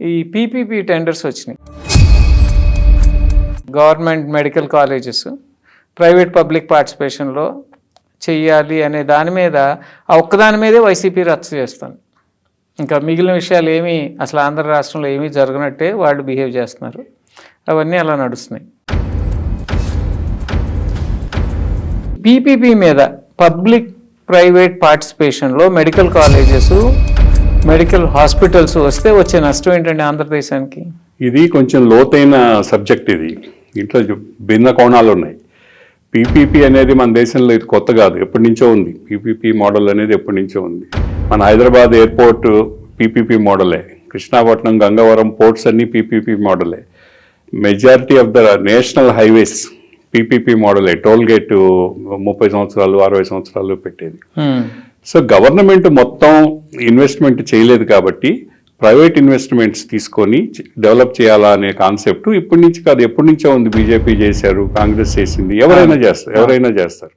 ఈ PPP tenders వచ్చినాయి. Government medical colleges private public పార్టిసిపేషన్లో చెయ్యాలి అనే దాని మీద ఆ ఒక్కదాని మీదే వైసీపీ రచ్చ చేస్తాను. ఇంకా మిగిలిన విషయాలు ఏమీ అసలు ఆంధ్ర రాష్ట్రంలో ఏమీ జరగనట్టే వాళ్ళు బిహేవ్ చేస్తున్నారు. అవన్నీ అలా నడుస్తున్నాయి. పీపీపీ మీద పబ్లిక్ ప్రైవేట్ పార్టిసిపేషన్లో మెడికల్ కాలేజెస్ మెడికల్ హాస్పిటల్స్ వస్తే వచ్చే నష్టం ఏంటండి ఆంధ్రదేశానికి? ఇది కొంచెం లోతైన సబ్జెక్ట్. ఇది ఇంట్లో భిన్న కోణాలు ఉన్నాయి. పీపీపీ అనేది మన దేశంలో ఇది కొత్త కాదు, ఎప్పటి నుంచో ఉంది. పీపీపీ మోడల్ అనేది ఎప్పటి నుంచో ఉంది. మన హైదరాబాద్ ఎయిర్పోర్ట్ పీపీపీ మోడలే, కృష్ణాపట్నం గంగవరం పోర్ట్స్ అన్ని పీపీపీ మోడలే, majority of the national highways PPP మోడలే. టోల్ గేట్ 30 సంవత్సరాలు 60 సంవత్సరాలు పెట్టేది. సో గవర్నమెంట్ మొత్తం ఇన్వెస్ట్మెంట్ చేయలేదు కాబట్టి ప్రైవేట్ ఇన్వెస్ట్మెంట్స్ తీసుకొని డెవలప్ చేయాలా అనే కాన్సెప్ట్ ఇప్పటి నుంచి కాదు, ఎప్పటి నుంచో ఉంది. బీజేపీ చేశారు, కాంగ్రెస్ చేసింది, ఎవరైనా చేస్తారు.